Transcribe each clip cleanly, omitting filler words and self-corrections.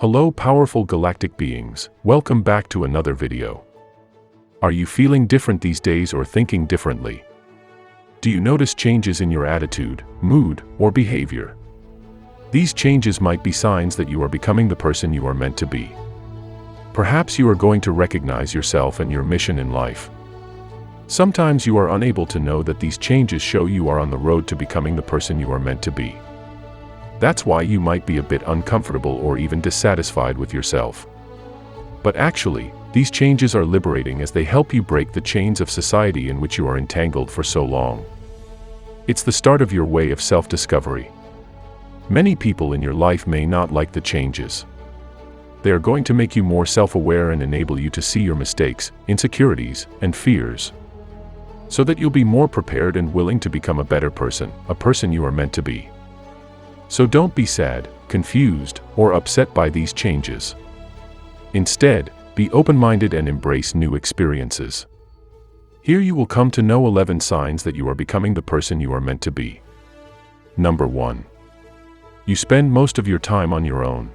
Hello powerful galactic beings, welcome back to another video. Are you feeling different these days or thinking differently? Do you notice changes in your attitude, mood, or behavior? These changes might be signs that you are becoming the person you are meant to be. Perhaps you are going to recognize yourself and your mission in life. Sometimes you are unable to know that these changes show you are on the road to becoming the person you are meant to be. That's why you might be a bit uncomfortable or even dissatisfied with yourself. But actually, these changes are liberating as they help you break the chains of society in which you are entangled for so long. It's the start of your way of self-discovery. Many people in your life may not like the changes. They are going to make you more self-aware and enable you to see your mistakes, insecurities, and fears, so that you'll be more prepared and willing to become a better person, a person you are meant to be. So don't be sad, confused, or upset by these changes. Instead, be open-minded and embrace new experiences. Here you will come to know 11 signs that you are becoming the person you are meant to be. Number 1. You spend most of your time on your own.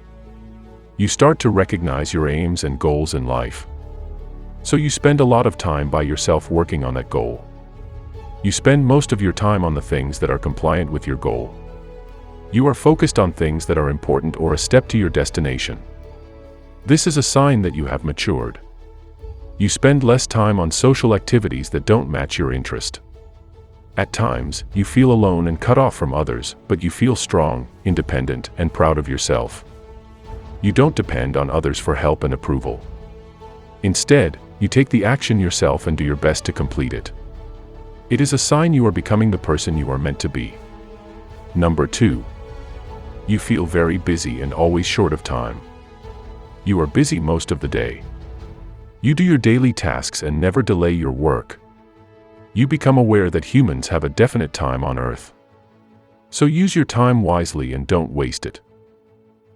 You start to recognize your aims and goals in life. So you spend a lot of time by yourself working on that goal. You spend most of your time on the things that are compliant with your goal. You are focused on things that are important or a step to your destination. This is a sign that you have matured. You spend less time on social activities that don't match your interest. At times, you feel alone and cut off from others, but you feel strong, independent, and proud of yourself. You don't depend on others for help and approval. Instead, you take the action yourself and do your best to complete it. It is a sign you are becoming the person you are meant to be. Number 2. You feel very busy and always short of time. You are busy most of the day. You do your daily tasks and never delay your work. You become aware that humans have a definite time on Earth. So use your time wisely and don't waste it.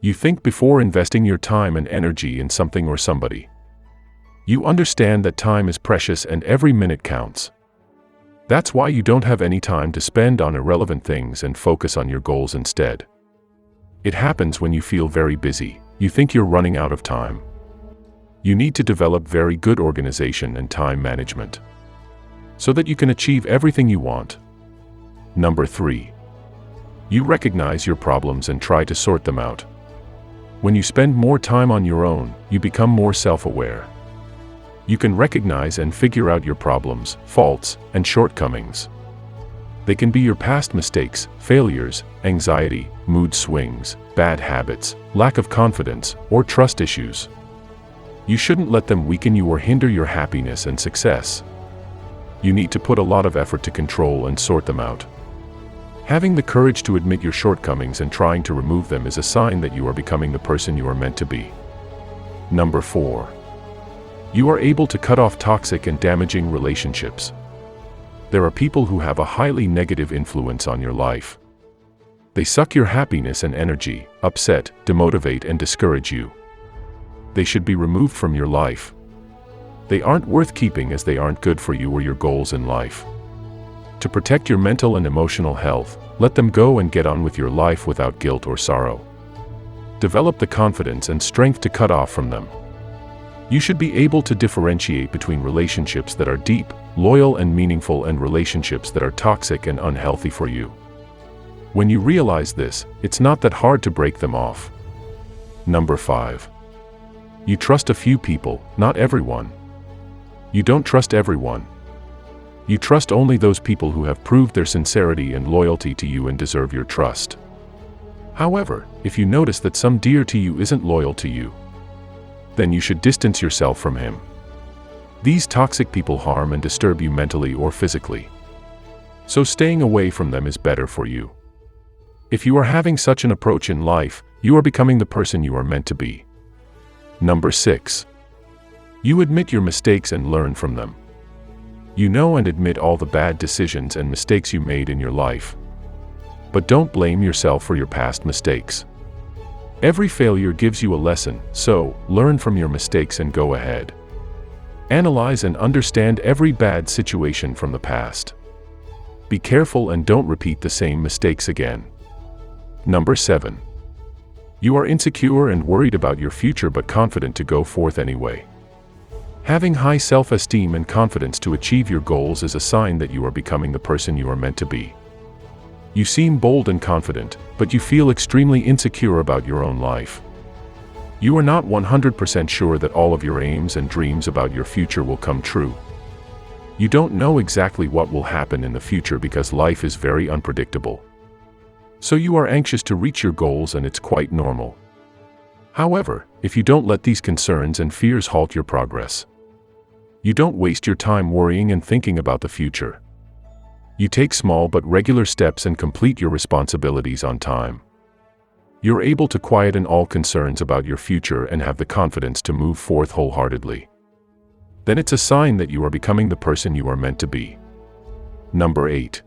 You think before investing your time and energy in something or somebody. You understand that time is precious and every minute counts. That's why you don't have any time to spend on irrelevant things and focus on your goals instead. It happens when you feel very busy. You think you're running out of time. You need to develop very good organization and time management, so that you can achieve everything you want. Number 3. You recognize your problems and try to sort them out. When you spend more time on your own, you become more self-aware. You can recognize and figure out your problems, faults, and shortcomings. They can be your past mistakes, failures, anxiety, mood swings, bad habits, lack of confidence, or trust issues. You shouldn't let them weaken you or hinder your happiness and success. You need to put a lot of effort to control and sort them out. Having the courage to admit your shortcomings and trying to remove them is a sign that you are becoming the person you are meant to be. Number 4. You are able to cut off toxic and damaging relationships. There are people who have a highly negative influence on your life. They suck your happiness and energy, upset, demotivate, and discourage you. They should be removed from your life. They aren't worth keeping as they aren't good for you or your goals in life. To protect your mental and emotional health, let them go and get on with your life without guilt or sorrow. Develop the confidence and strength to cut off from them. You should be able to differentiate between relationships that are deep, loyal, and meaningful and relationships that are toxic and unhealthy for you. When you realize this, it's not that hard to break them off. Number 5. You trust a few people, not everyone. You don't trust everyone. You trust only those people who have proved their sincerity and loyalty to you and deserve your trust. However, if you notice that some dear to you isn't loyal to you, then you should distance yourself from him. These toxic people harm and disturb you mentally or physically. So staying away from them is better for you. If you are having such an approach in life, you are becoming the person you are meant to be. Number 6. You admit your mistakes and learn from them. You know and admit all the bad decisions and mistakes you made in your life. But don't blame yourself for your past mistakes. Every failure gives you a lesson, so learn from your mistakes and go ahead. Analyze and understand every bad situation from the past. Be careful and don't repeat the same mistakes again. Number 7. You are insecure and worried about your future but confident to go forth anyway. Having high self-esteem and confidence to achieve your goals is a sign that you are becoming the person you are meant to be. You seem bold and confident, but you feel extremely insecure about your own life. You are not 100% sure that all of your aims and dreams about your future will come true. You don't know exactly what will happen in the future because life is very unpredictable. So you are anxious to reach your goals, and it's quite normal. However, if you don't let these concerns and fears halt your progress, you don't waste your time worrying and thinking about the future. You take small but regular steps and complete your responsibilities on time. You're able to quieten all concerns about your future and have the confidence to move forth wholeheartedly. Then it's a sign that you are becoming the person you are meant to be. Number 8.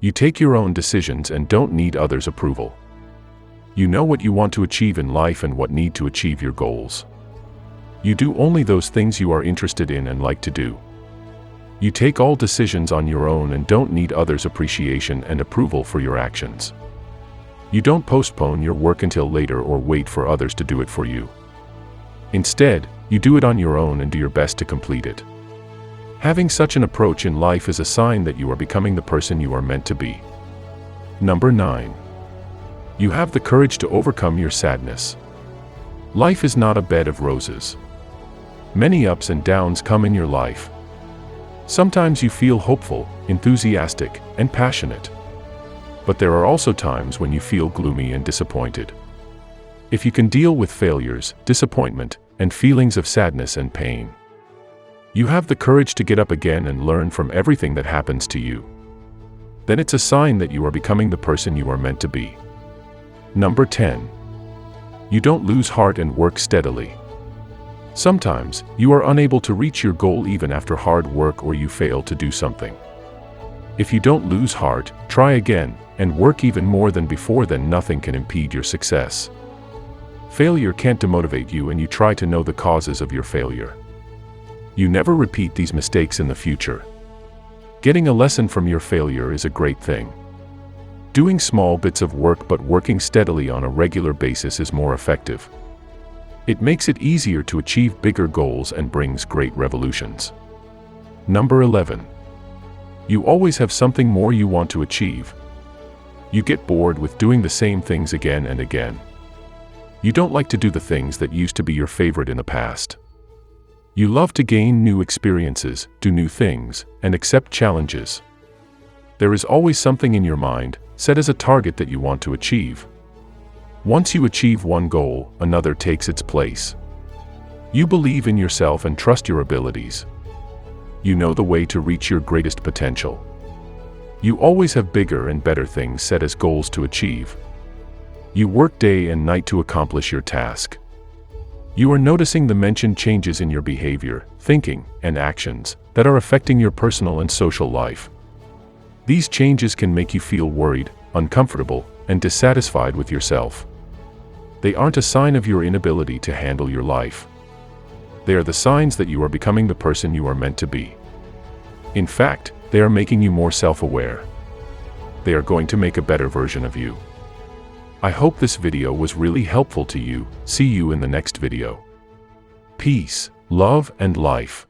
You take your own decisions and don't need others' approval. You know what you want to achieve in life and what need to achieve your goals. You do only those things you are interested in and like to do. You take all decisions on your own and don't need others' appreciation and approval for your actions. You don't postpone your work until later or wait for others to do it for you. Instead, you do it on your own and do your best to complete it. Having such an approach in life is a sign that you are becoming the person you are meant to be. Number 9. You have the courage to overcome your sadness. Life is not a bed of roses. Many ups and downs come in your life. Sometimes you feel hopeful, enthusiastic, and passionate. But there are also times when you feel gloomy and disappointed. If you can deal with failures, disappointment, and feelings of sadness and pain, you have the courage to get up again and learn from everything that happens to you. Then it's a sign that you are becoming the person you are meant to be. Number 10. You don't lose heart and work steadily. Sometimes, you are unable to reach your goal even after hard work or you fail to do something. If you don't lose heart, try again, and work even more than before, then nothing can impede your success. Failure can't demotivate you, and you try to know the causes of your failure. You never repeat these mistakes in the future. Getting a lesson from your failure is a great thing. Doing small bits of work but working steadily on a regular basis is more effective. It makes it easier to achieve bigger goals and brings great revolutions. Number 11. You always have something more you want to achieve. You get bored with doing the same things again and again. You don't like to do the things that used to be your favorite in the past. You love to gain new experiences, do new things, and accept challenges. There is always something in your mind, set as a target that you want to achieve. Once you achieve one goal, another takes its place. You believe in yourself and trust your abilities. You know the way to reach your greatest potential. You always have bigger and better things set as goals to achieve. You work day and night to accomplish your task. You are noticing the mentioned changes in your behavior, thinking, and actions that are affecting your personal and social life. These changes can make you feel worried, uncomfortable, and dissatisfied with yourself. They aren't a sign of your inability to handle your life. They are the signs that you are becoming the person you are meant to be. In fact, they are making you more self-aware. They are going to make a better version of you. I hope this video was really helpful to you. See you in the next video. Peace, love, and life.